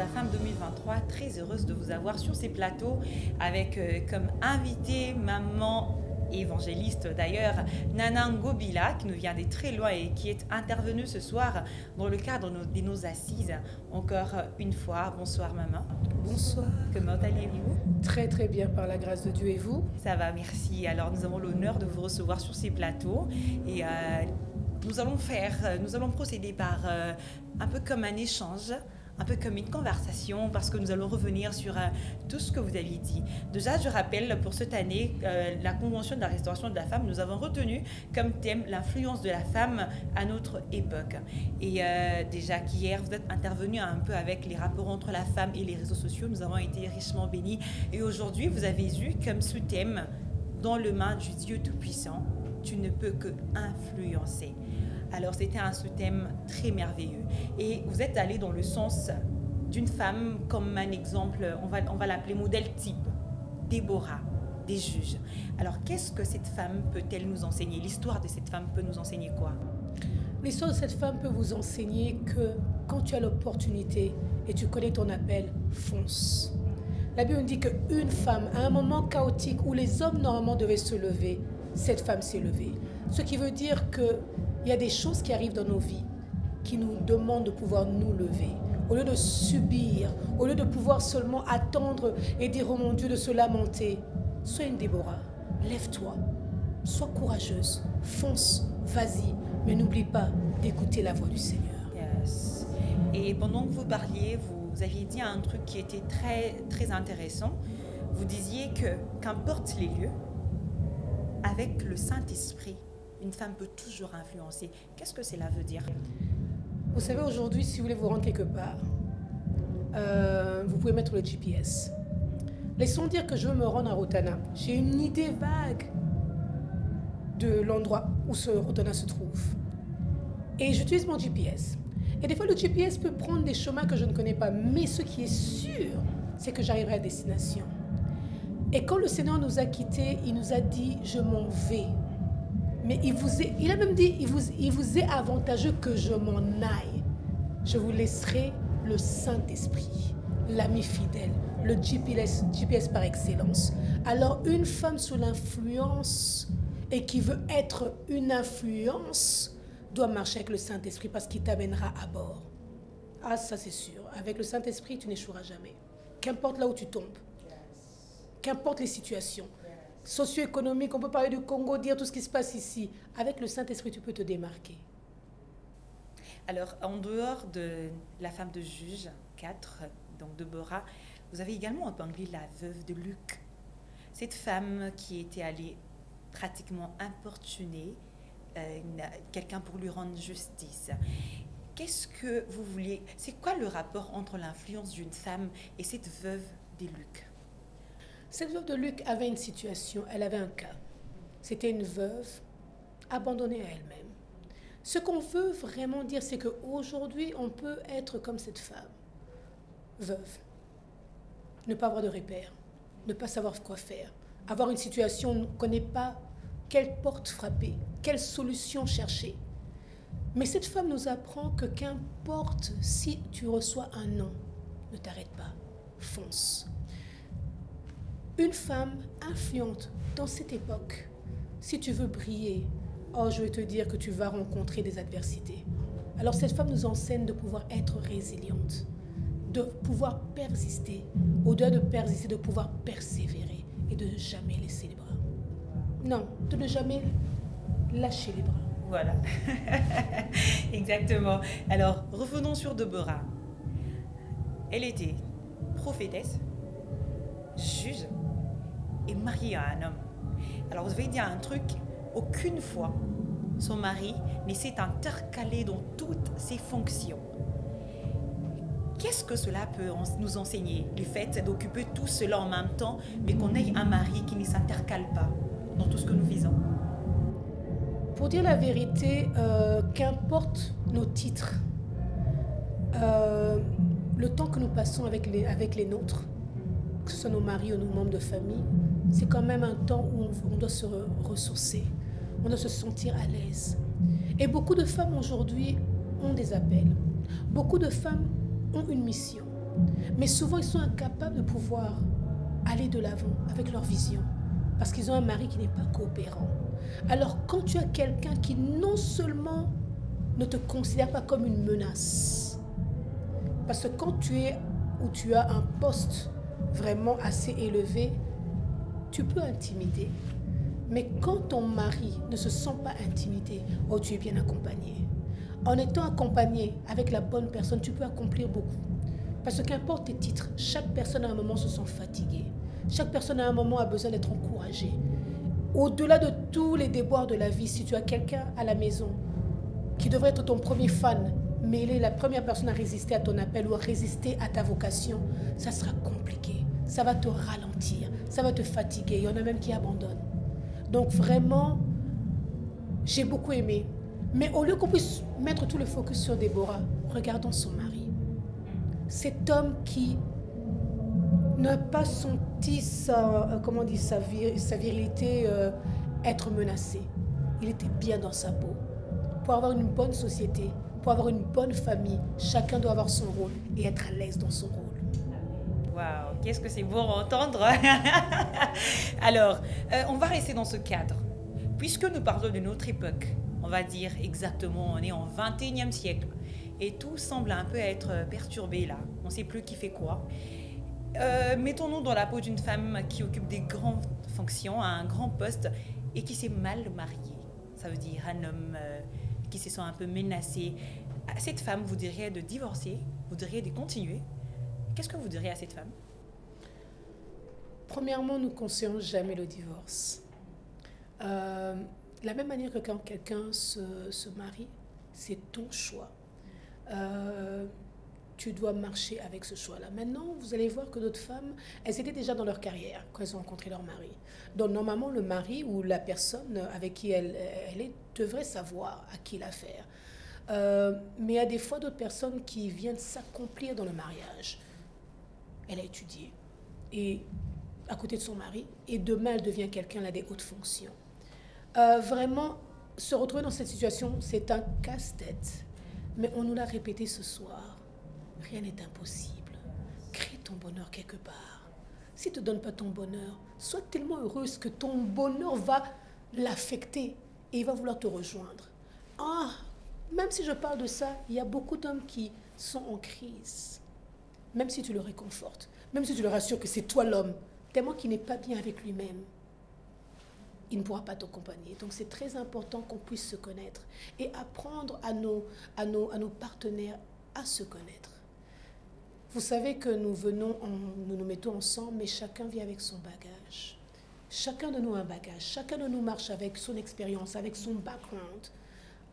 la Femme 2023, très heureuse de vous avoir sur ces plateaux avec comme invité maman évangéliste d'ailleurs, Nana Ngobila, qui nous vient de très loin et qui est intervenue ce soir dans le cadre de nos assises. Encore une fois, bonsoir maman. Bonsoir. Comment allez-vous? Très très bien par la grâce de Dieu, et vous? Ça va, merci. Alors nous avons l'honneur de vous recevoir sur ces plateaux et nous allons procéder par un peu comme un échange, un peu comme une conversation, parce que nous allons revenir sur tout ce que vous aviez dit. Déjà, je rappelle, pour cette année, la Convention de la restauration de la femme, nous avons retenu comme thème l'influence de la femme à notre époque. Et déjà qu'hier, vous êtes intervenu un peu avec les rapports entre la femme et les réseaux sociaux. Nous avons été richement bénis. Et aujourd'hui, vous avez eu comme sous-thème, dans le main du Dieu Tout-Puissant, tu ne peux que influencer. Alors, c'était un sous-thème très merveilleux. Et vous êtes allé dans le sens d'une femme comme un exemple, on va l'appeler modèle type, Déborah, des juges. Alors, qu'est-ce que cette femme peut-elle nous enseigner? L'histoire de cette femme peut nous enseigner quoi? L'histoire de cette femme peut vous enseigner que quand tu as l'opportunité et tu connais ton appel, fonce. La Bible dit qu'une femme, à un moment chaotique où les hommes normalement devaient se lever, cette femme s'est levée. Ce qui veut dire qu'il y a des choses qui arrivent dans nos vies qui nous demandent de pouvoir nous lever. Au lieu de subir, au lieu de pouvoir seulement attendre et dire oh mon Dieu, de se lamenter, sois une Déborah, lève-toi, sois courageuse, fonce, vas-y, mais n'oublie pas d'écouter la voix du Seigneur. Yes. Et pendant que vous parliez, vous aviez dit un truc qui était très, très intéressant. Vous disiez que qu'importe les lieux, avec le Saint-Esprit, une femme peut toujours influencer. Qu'est-ce que cela veut dire? Vous savez, aujourd'hui, si vous voulez vous rendre quelque part, vous pouvez mettre le GPS. Laissons dire que je veux me rendre à Rotana. J'ai une idée vague de l'endroit où ce Rotana se trouve. Et j'utilise mon GPS. Et des fois, le GPS peut prendre des chemins que je ne connais pas. Mais ce qui est sûr, c'est que j'arriverai à destination. Et quand le Seigneur nous a quittés, il nous a dit, je m'en vais. Mais il a même dit, il vous est avantageux que je m'en aille. Je vous laisserai le Saint-Esprit, l'ami fidèle, le GPS par excellence. Alors une femme sous l'influence et qui veut être une influence doit marcher avec le Saint-Esprit parce qu'il t'amènera à bord. Ah, ça c'est sûr. Avec le Saint-Esprit, tu n'échoueras jamais. Qu'importe là où tu tombes. Qu'importe les situations socio-économiques, on peut parler du Congo, dire tout ce qui se passe ici. Avec le Saint-Esprit, tu peux te démarquer. Alors, en dehors de la femme de juge 4, donc Déborah, vous avez également épinglé la veuve de Luc. Cette femme qui était allée pratiquement importuner quelqu'un pour lui rendre justice. Qu'est-ce que vous vouliez... C'est quoi le rapport entre l'influence d'une femme et cette veuve de Luc? Cette veuve de Luc avait une situation, elle avait un cas. C'était une veuve abandonnée à elle-même. Ce qu'on veut vraiment dire, c'est qu'aujourd'hui, on peut être comme cette femme, veuve, ne pas avoir de repères, ne pas savoir quoi faire, avoir une situation où on ne connaît pas quelle porte frapper, quelle solution chercher. Mais cette femme nous apprend que qu'importe si tu reçois un non, ne t'arrête pas, fonce. Une femme influente dans cette époque, si tu veux briller, oh, je vais te dire que tu vas rencontrer des adversités. Alors cette femme nous enseigne de pouvoir être résiliente, de pouvoir persister, au-delà de persister, de pouvoir persévérer et de ne jamais laisser les bras. Non, de ne jamais lâcher les bras. Voilà, exactement. Alors, revenons sur Déborah. Elle était prophétesse, juge et mariée à un homme. Alors, vous avez dit un truc, aucune fois son mari ne s'est intercalé dans toutes ses fonctions. Qu'est-ce que cela peut nous enseigner? Le fait d'occuper tout cela en même temps, mais qu'on ait un mari qui ne s'intercale pas dans tout ce que nous faisons. Pour dire la vérité, qu'importe nos titres, le temps que nous passons avec les nôtres, que ce soit nos maris ou nos membres de famille, c'est quand même un temps où on doit se ressourcer, on doit se sentir à l'aise. Et beaucoup de femmes aujourd'hui ont des appels. Beaucoup de femmes ont une mission. Mais souvent, ils sont incapables de pouvoir aller de l'avant avec leur vision parce qu'ils ont un mari qui n'est pas coopérant. Alors, quand tu as quelqu'un qui non seulement ne te considère pas comme une menace, parce que quand tu es ou tu as un poste vraiment assez élevé, tu peux intimider. Mais quand ton mari ne se sent pas intimidé, oh, tu es bien accompagné. En étant accompagné avec la bonne personne, tu peux accomplir beaucoup. Parce que qu'importe tes titres, chaque personne à un moment se sent fatiguée. Chaque personne à un moment a besoin d'être encouragée. Au-delà de tous les déboires de la vie, si tu as quelqu'un à la maison qui devrait être ton premier fan, mais il est la première personne à résister à ton appel ou à résister à ta vocation, ça sera compliqué. Ça va te ralentir, ça va te fatiguer. Il y en a même qui abandonnent. Donc vraiment, j'ai beaucoup aimé. Mais au lieu qu'on puisse mettre tout le focus sur Déborah, regardons son mari. Cet homme qui n'a pas senti sa virilité être menacée. Il était bien dans sa peau. Pour avoir une bonne société, pour avoir une bonne famille, chacun doit avoir son rôle et être à l'aise dans son rôle. Waouh, qu'est-ce que c'est beau à entendre. Alors, on va rester dans ce cadre. Puisque nous parlons de notre époque, on va dire exactement, on est en 21e siècle. Et tout semble un peu être perturbé là. On ne sait plus qui fait quoi. Mettons-nous dans la peau d'une femme qui occupe des grandes fonctions, à un grand poste, et qui s'est mal mariée. Ça veut dire un homme qui se sent un peu menacé. À cette femme, vous diriez de divorcer, vous diriez de continuer. Qu'est-ce que vous diriez à cette femme? Premièrement, nous ne conseillons jamais le divorce. De la même manière que quand quelqu'un se marie, c'est ton choix. Tu dois marcher avec ce choix-là. Maintenant, vous allez voir que d'autres femmes, elles étaient déjà dans leur carrière quand elles ont rencontré leur mari. Donc, normalement, le mari ou la personne avec qui elle est devrait savoir à qui l'affaire. Mais il y a des fois d'autres personnes qui viennent s'accomplir dans le mariage. Elle a étudié et à côté de son mari, et demain, elle devient quelqu'un, elle a des hautes fonctions. Vraiment, se retrouver dans cette situation, c'est un casse-tête. Mais on nous l'a répété ce soir. Rien n'est impossible. Crée ton bonheur quelque part. Si tu ne te donnes pas ton bonheur, sois tellement heureuse que ton bonheur va l'affecter et il va vouloir te rejoindre. Même si je parle de ça, il y a beaucoup d'hommes qui sont en crise. Même si tu le réconfortes, même si tu le rassures que c'est toi l'homme, tellement qu'il n'est pas bien avec lui-même, il ne pourra pas t'accompagner. Donc c'est très important qu'on puisse se connaître et apprendre à nos partenaires à se connaître. Vous savez que nous nous mettons ensemble, mais chacun vient avec son bagage. Chacun de nous a un bagage. Chacun de nous marche avec son expérience, avec son background.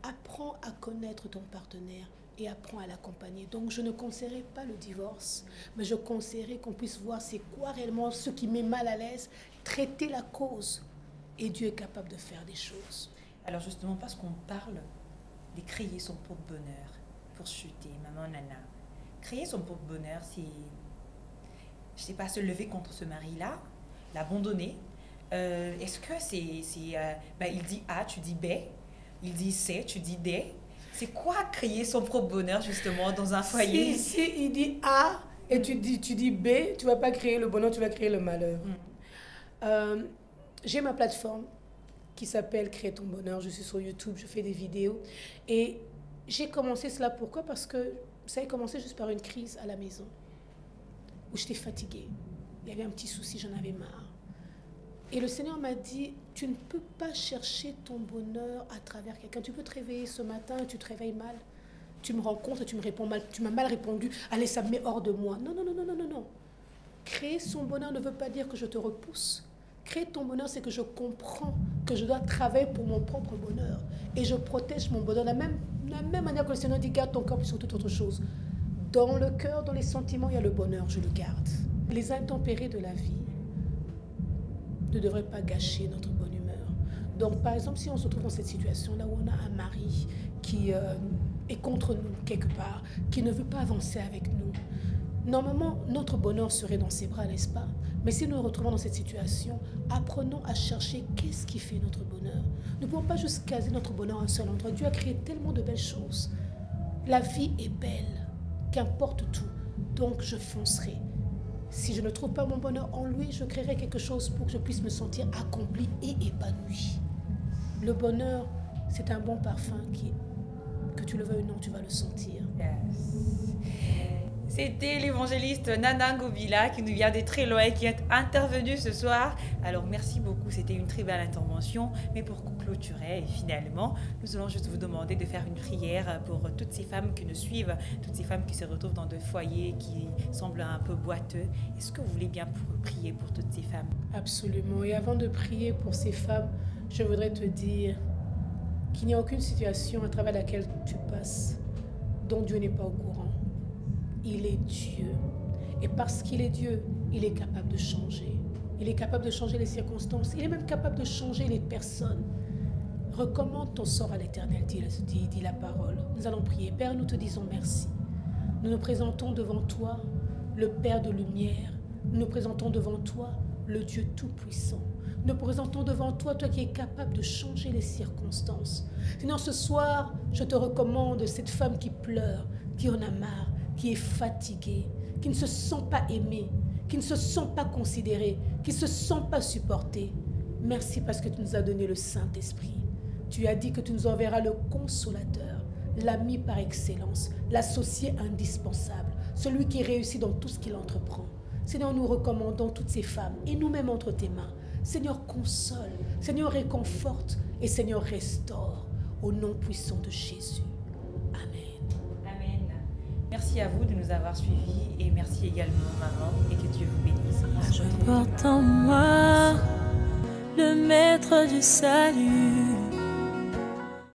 Apprends à connaître ton partenaire et apprends à l'accompagner. Donc je ne conseillerais pas le divorce, mais je conseillerais qu'on puisse voir c'est quoi réellement ce qui met mal à l'aise, traiter la cause. Et Dieu est capable de faire des choses. Alors justement, parce qu'on parle de créer son propre bonheur, pour chuter, maman Nana. Créer son propre bonheur, c'est, je sais pas, se lever contre ce mari-là, l'abandonner. Est-ce que il dit A, tu dis B, il dit C, tu dis D. C'est quoi créer son propre bonheur justement dans un foyer? Si il dit A et tu dis B, tu vas pas créer le bonheur, tu vas créer le malheur. J'ai ma plateforme qui s'appelle Créer ton bonheur. Je suis sur YouTube, je fais des vidéos. Et j'ai commencé cela, pourquoi? Parce que ça a commencé juste par une crise à la maison, où j'étais fatiguée. Il y avait un petit souci, j'en avais marre. Et le Seigneur m'a dit, tu ne peux pas chercher ton bonheur à travers quelqu'un. Tu peux te réveiller ce matin et tu te réveilles mal. Tu me rencontres et tu me réponds mal. Tu m'as mal répondu. Allez, ça me met hors de moi. Non, non, non, non, non, non, non. Créer son bonheur ne veut pas dire que je te repousse. Créer ton bonheur, c'est que je comprends que je dois travailler pour mon propre bonheur. Et je protège mon bonheur. De la même manière que le Seigneur dit, garde ton cœur plus que toute autre chose. Dans le cœur, dans les sentiments, il y a le bonheur, je le garde. Les intempéries de la vie ne devraient pas gâcher notre bonne humeur. Donc, par exemple, si on se trouve dans cette situation-là où on a un mari qui est contre nous quelque part, qui ne veut pas avancer avec nous, normalement, notre bonheur serait dans ses bras, n'est-ce pas? Mais si nous nous retrouvons dans cette situation, apprenons à chercher qu'est-ce qui fait notre bonheur. Nous ne pouvons pas juste caser notre bonheur à un seul endroit. Dieu a créé tellement de belles choses. La vie est belle, qu'importe tout. Donc je foncerai. Si je ne trouve pas mon bonheur en lui, je créerai quelque chose pour que je puisse me sentir accomplie et épanouie. Le bonheur, c'est un bon parfum qui, que tu le veuilles ou non, tu vas le sentir. Yes. C'était l'évangéliste Nana Ngobila qui nous vient de très loin et qui est intervenue ce soir. Alors merci beaucoup, c'était une très belle intervention. Mais pour clôturer, finalement, nous allons juste vous demander de faire une prière pour toutes ces femmes qui nous suivent, toutes ces femmes qui se retrouvent dans des foyers qui semblent un peu boiteux. Est-ce que vous voulez bien prier pour toutes ces femmes? Absolument. Et avant de prier pour ces femmes, je voudrais te dire qu'il n'y a aucune situation à travers laquelle tu passes dont Dieu n'est pas au courant. Il est Dieu. Et parce qu'il est Dieu, il est capable de changer. Il est capable de changer les circonstances. Il est même capable de changer les personnes. Recommande ton sort à l'Éternel, dit la parole. Nous allons prier. Père, nous te disons merci. Nous nous présentons devant toi, le Père de lumière. Nous nous présentons devant toi, le Dieu tout-puissant. Nous nous présentons devant toi, toi qui es capable de changer les circonstances. Sinon, ce soir, je te recommande cette femme qui pleure, qui en a marre, qui est fatiguée, qui ne se sent pas aimée, qui ne se sent pas considérée, qui ne se sent pas supportée. Merci parce que tu nous as donné le Saint-Esprit. Tu as dit que tu nous enverras le consolateur, l'ami par excellence, l'associé indispensable, celui qui réussit dans tout ce qu'il entreprend. Seigneur, nous recommandons toutes ces femmes et nous-mêmes entre tes mains. Seigneur, console, Seigneur, réconforte et Seigneur, restaure au nom puissant de Jésus. Merci à vous de nous avoir suivis et merci également maman et que Dieu vous bénisse. Je porte en moi le maître du salut.